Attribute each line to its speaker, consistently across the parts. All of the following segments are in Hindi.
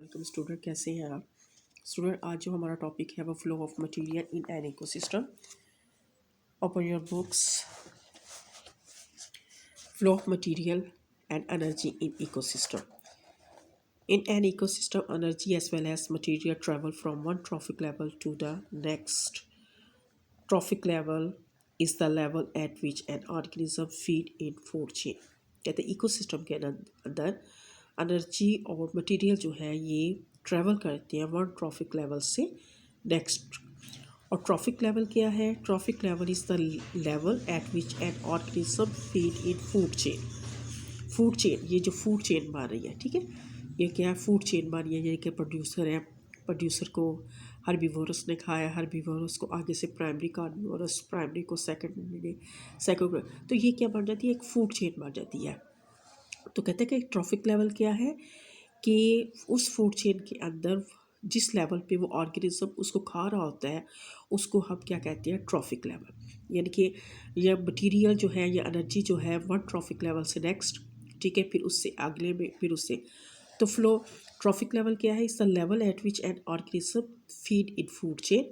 Speaker 1: वेलकम स्टूडेंट, कैसे हैं आप स्टूडेंट। आज जो हमारा टॉपिक है वो flow of material in an ecosystem. Open your books. Flow of material and energy in ecosystem. In an ecosystem, energy as well as material travel from one trophic level to the next. Trophic level is the level at which an organism feed in food chain. कहते हैं इकोसिस्टम के अंदर एनर्जी और मटेरियल जो है ये ट्रैवल करते हैं वन ट्रॉफिक लेवल से नेक्स्ट। और ट्रॉफिक लेवल क्या है? Trophic level is the level eight which an organism feed in food chain. Food chain, ये जो फूड चेन मान रही है, ठीक है, ये क्या है? फूड चेन मान रही है, ये कि प्रोड्यूसर है, प्रोड्यूसर को हर्बीवोरस ने खाया, हर्बीवोरस को आगे से प्राइमरी कार्निवोरस, प्राइमरी को सेकेंडरी, सेकेंडरी, तो ये क्या बन जाती है? एक फूड चेन बन जाती है। तो कहते हैं कि ट्रॉफिक लेवल क्या है कि उस फूड चेन के अंदर जिस लेवल पे वो ऑर्गेनिज्म उसको खा रहा होता है उसको हम क्या कहते हैं? Trophic level. यानी कि यह मटेरियल जो है, या एनर्जी जो है, वन ट्रॉफिक लेवल से नेक्स्ट, ठीक है, फिर उससे अगले में, फिर उससे। तो फ्लो ट्रॉफिक लेवल क्या है? इस the level eight which an organism feed in food chain,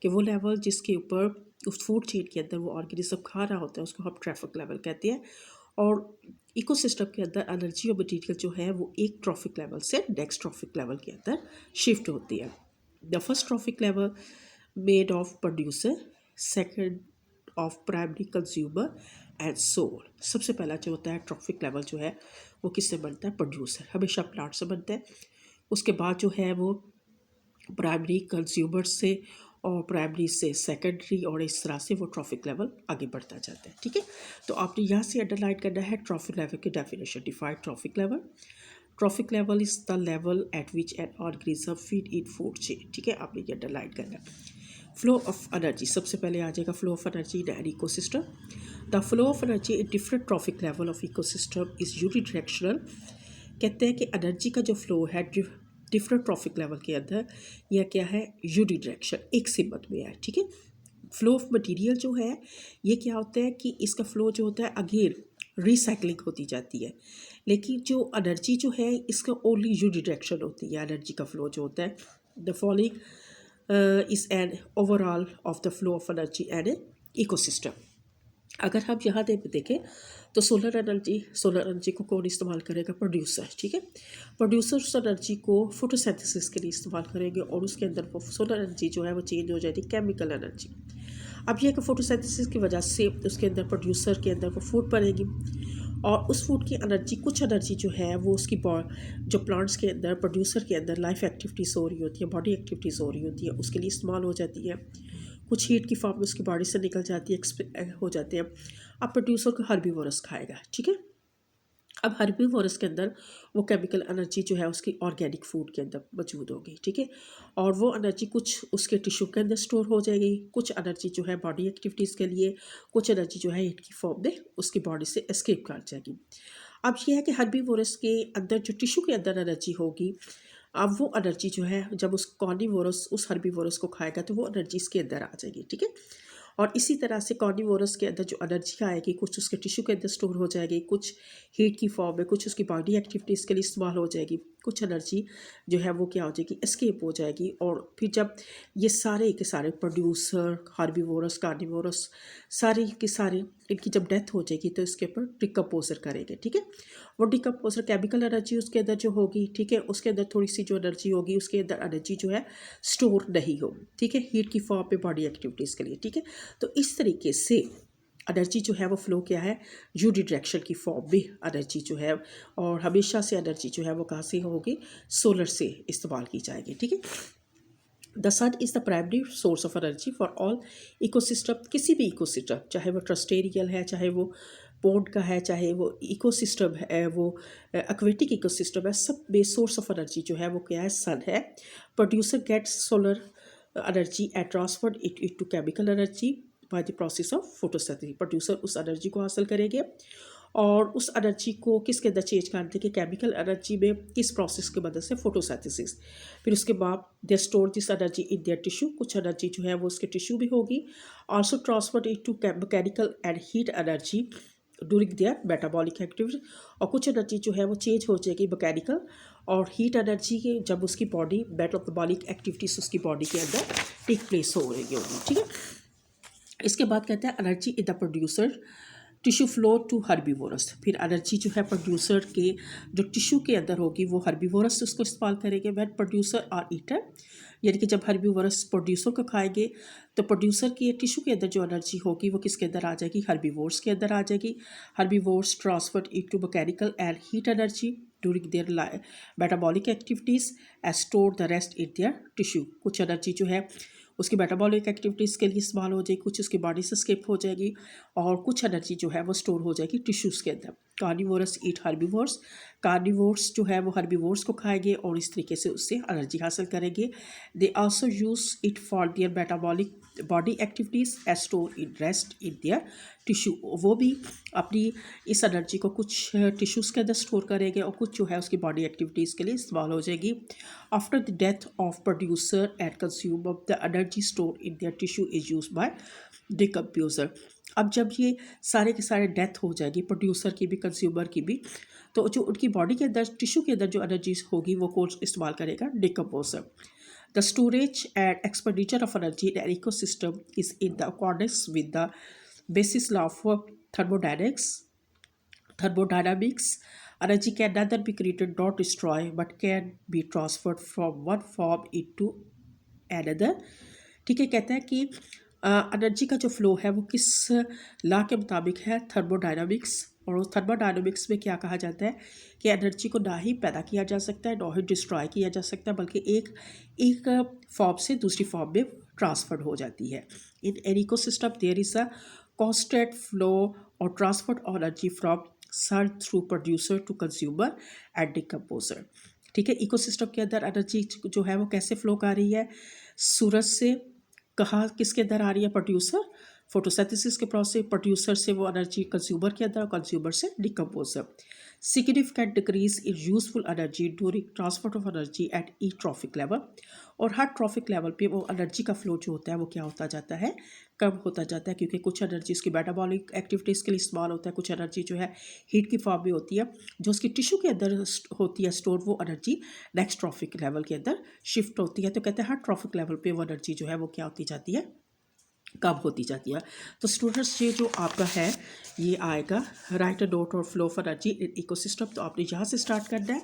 Speaker 1: कि वो लेवल जिसके ऊपर उस फूड चेन के अंदर वो ऑर्गेनिज्म खा रहा होता है उसको हम ट्रॉफिक लेवल कहते हैं। और इकोसिस्टम के अंदर एनर्जी और मटीरियल जो है वो एक ट्रॉफिक लेवल से नेक्स्ट ट्रॉफिक लेवल के अंदर शिफ्ट होती है। The first trophic level made of producer, second of primary consumer and so on. सबसे पहला जो होता है ट्रॉफिक लेवल जो है वो किससे बनता है? प्रोड्यूसर, हमेशा प्लांट से बनता है। उसके बाद जो है वो प्राइमरी कंज्यूमर से, और प्राइमरी से सेकेंडरी, और इस तरह से वो ट्रॉफिक लेवल आगे बढ़ता जाता है, ठीक है। तो आपने यहाँ से अंडरलाइन करना है ट्रॉफिक लेवल की definition. Define trophic level. Trophic level is the level eight which an organism feed in food chain, ठीक है, आपने ये अंडरलाइन करना है। फ्लो ऑफ एनर्जी, सबसे पहले आ जाएगा flow of energy in an ecosystem. The flow of energy in different trophic level of ecosystem is unidirectional. कहते हैं कि एनर्जी का जो फ्लो है डिफरेंट ट्रॉफिक लेवल के अंदर यह क्या है? यूनिडायरेक्शन, एक सिमत में है, ठीक है। फ्लो ऑफ मटेरियल जो है ये क्या होता है कि इसका फ्लो जो होता है अगेन रिसाइकलिंग होती जाती है, लेकिन जो एनर्जी जो है इसका ओनली यूनिडायरेक्शन होती है। एनर्जी का फ्लो जो होता है, the following is an overall of the flow of energy and ecosystem. अगर हम यहाँ देखें तो सोलर एनर्जी को कौन इस्तेमाल करेगा? प्रोड्यूसर, ठीक है। प्रोड्यूसर उस एनर्जी को फोटोसिंथेसिस के लिए इस्तेमाल करेंगे, और उसके अंदर वो सोलर एनर्जी जो है वो चेंज हो जाएगी केमिकल एनर्जी। अब यह कि फोटोसिंथेसिस की वजह से उसके अंदर प्रोड्यूसर के अंदर वो फूड बनेगी, और उस फूड की एनर्जी, कुछ एनर्जी जो है वो उसकी जो प्लांट्स के अंदर, प्रोड्यूसर के अंदर लाइफ एक्टिविटीज़ हो रही होती है, बॉडी एक्टिविटीज़ हो रही होती है, उसके लिए इस्तेमाल हो जाती है। कुछ हीट की फॉर्म में उसकी बॉडी से निकल जाती है, हो जाते हैं। अब प्रोड्यूसर को हर्बीवोरस खाएगा, ठीक है। अब हर्बीवोरस के अंदर वो केमिकल एनर्जी जो है उसकी ऑर्गेनिक फूड के अंदर मौजूद होगी, ठीक है। और वो एनर्जी कुछ उसके टिश्यू के अंदर स्टोर हो जाएगी, कुछ एनर्जी जो है बॉडी एक्टिविटीज़ के लिए, कुछ एनर्जी जो है हीट की फॉर्म में उसकी बॉडी से एस्केप कर जाएगी। अब ये है कि हर्बीवोरस के अंदर जो टिश्यू के अंदर एनर्जी होगी, अब वो एनर्जी जो है जब उस कार्निवोरस उस हर्बीवोरस को खाएगा तो वो एनर्जी इसके अंदर आ जाएगी, ठीक है। और इसी तरह से कार्निवोरस के अंदर जो एनर्जी आएगी कुछ उसके टिश्यू के अंदर स्टोर हो जाएगी, कुछ हीट की फॉर्म में, कुछ उसकी बॉडी एक्टिविटीज़ के लिए इस्तेमाल हो जाएगी, कुछ एनर्जी जो है वो क्या हो जाएगी? एस्केप हो जाएगी। और फिर जब ये सारे के सारे प्रोड्यूसर, हार्बीवोरस, कार्निवोरस, सारे के सारे इनकी जब डेथ हो जाएगी तो इसके ऊपर डिकम्पोजर करेंगे, ठीक है। वो डिकम्पोजर केमिकल एनर्जी उसके अंदर जो होगी, ठीक है, उसके अंदर थोड़ी सी जो एनर्जी होगी उसके अंदर एनर्जी जो है स्टोर नहीं होगी, ठीक है, हीट की फॉर्म में बॉडी एक्टिविटीज़ के लिए, ठीक है। तो इस तरीके से एनर्जी जो है वो फ्लो क्या है? यूनिडायरेक्शन की फॉर्म में एनर्जी जो है, और हमेशा से एनर्जी जो है वो कहाँ से होगी? सोलर से इस्तेमाल की जाएगी, ठीक है। The sun is the primary source of energy for all ecosystem. किसी भी इकोसिस्टम, चाहे वो ट्रस्टेरियल है, चाहे वो पोर्ट का है, चाहे वो इकोसिस्टम है, वो एक्वेटिक इकोसिस्टम है, सब में सोर्स ऑफ एनर्जी जो है वो क्या है? सन है। Producer gets solar energy and transferred it to chemical energy by the process of photosynthesis. Producer उस एनर्जी को हासिल करेंगे और उस एनर्जी को किसके अंदर चेंज कर देंगे? केमिकल एनर्जी में, किस प्रोसेस की मदद से? फोटोसिंथेसिस। फिर उसके बाद they store this energy in their tissue, कुछ एनर्जी जो है वो उसके टिश्यू भी होगी। Also transferred it to mechanical and heat energy during their metabolic activity, और कुछ एनर्जी जो है वो चेंज हो जाएगी मैकेनिकल और हीट एनर्जी के जब उसकी बॉडी मेटाबॉलिक एक्टिविटीज़ उसकी बॉडी के अंदर टेक प्लेस हो रही होगी, ठीक है। इसके बाद कहते हैं energy in the producer tissue flow to herbivorous. फिर एनर्जी जो है प्रोड्यूसर के जो टिश्यू के अंदर होगी वो हर्बीवोरस उसको इस्तेमाल करेंगे। व्हेन प्रोड्यूसर आर ईटर, यानी कि जब हर्बीवोरस प्रोड्यूसर को खाएंगे तो प्रोड्यूसर की टिश्यू के अंदर जो एनर्जी होगी वो किसके अंदर आ जाएगी, हर्बीवोर्स के अंदर आ जाएगी। Herbivores transfer into mechanical and heat energy during their metabolic activities and store the rest in their tissue. कुछ एनर्जी जो है उसकी मेटाबॉलिक एक्टिविटीज़ के लिए इस्तेमाल हो जाएगी, कुछ उसकी बॉडी से स्किप हो जाएगी और कुछ एनर्जी जो है वो स्टोर हो जाएगी टिश्यूज़ के अंदर। कार्निवोरस ईट हर्बीवोर्स, कार्निवोर्स जो है वो हर्बीवोर्स को खाएंगे और इस तरीके से उससे एनर्जी हासिल करेंगे। They also use it for their metabolic body activities as store in rest in their tissue. वो भी अपनी इस एनर्जी को कुछ टिश्यूज़ के अंदर स्टोर करेंगे और कुछ जो है उसकी बॉडी एक्टिविटीज़ के लिए इस्तेमाल हो जाएगी। After the death of producer and consume of the energy store in their tissue is use by decomposer. अब जब ये सारे के सारे डेथ हो जाएगी प्रोड्यूसर की भी कंज्यूमर की भी, तो जो उनकी बॉडी के अंदर टिश्यू के अंदर जो एनर्जी होगी वो कौन इस्तेमाल करेगा, decomposer. The storage and expenditure of energy in an ecosystem is in the accordance with the basis law of thermodynamics. Thermodynamics, energy can neither be created nor destroyed, but can be transferred from one form into another. ठीक है, कहते हैं कि एनर्जी का जो फ्लो है वो किस लॉ के मुताबिक है, थर्मोडायनामिक्स। और थर्मोडायनामिक्स में क्या कहा जाता है कि एनर्जी को ना ही पैदा किया जा सकता है ना ही डिस्ट्रॉय किया जा सकता है, बल्कि एक फॉर्म से दूसरी फॉर्म में ट्रांसफर हो जाती है। In an ecosystem there is a constant flow और transfer of energy from sun through producer to consumer and decomposer. ठीक है, इकोसिस्टम के अंदर एनर्जी जो है वो कैसे फ्लो कर रही है, सूरज से कहाँ किसके अंदर आ रही है, प्रोड्यूसर फोटोसिंथेसिस के प्रोसेस, प्रोड्यूसर से वो एनर्जी कंज्यूमर के अंदर और कंज्यूमर से decomposer. Significant decrease in useful energy during transfer of energy at E trophic level. और हर ट्रॉफिक लेवल पे वो एनर्जी का फ्लो जो होता है वो क्या होता जाता है, कम होता जाता है, क्योंकि कुछ एनर्जी उसकी मेटाबॉलिक एक्टिविटीज़ के लिए इस्तेमाल होता है, कुछ एनर्जी जो है हीट की फॉर्म में होती है जो उसकी टिश्यू के अंदर होती है स्टोर, वो एनर्जी नेक्स्ट ट्रॉफिक लेवल के अंदर शिफ्ट होती है। तो कहते हैं हर ट्रॉफिक लेवल पे वो एनर्जी जो है वो क्या होती जाती है, कब होती जाती है। तो स्टूडेंट्स ये जो आपका है ये आएगा राइट अ नोट और flow of energy in ecosystem. तो आपने यहाँ से स्टार्ट करना है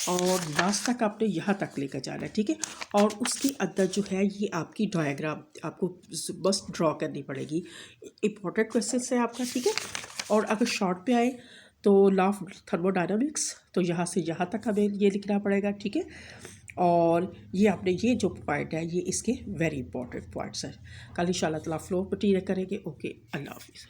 Speaker 1: और लास्ट तक आपने यहाँ तक लेकर जाना है, ठीक है। और उसके अंदर जो है ये आपकी डायग्राम आपको बस ड्रॉ करनी पड़ेगी। इंपॉर्टेंट क्वेश्चन है आपका, ठीक है। और अगर शॉर्ट पे आए तो लॉ ऑफ थर्मोडायनामिक्स, तो यहाँ से यहाँ तक हमें ये लिखना पड़ेगा, ठीक है। और ये आपने ये जो पॉइंट है ये इसके वेरी इंपॉर्टेंट पॉइंट्स हैं। कल इंशाल्लाह ताला फ्लो मटीरियल करेंगे। ओके, अल्लाह हाफिज़।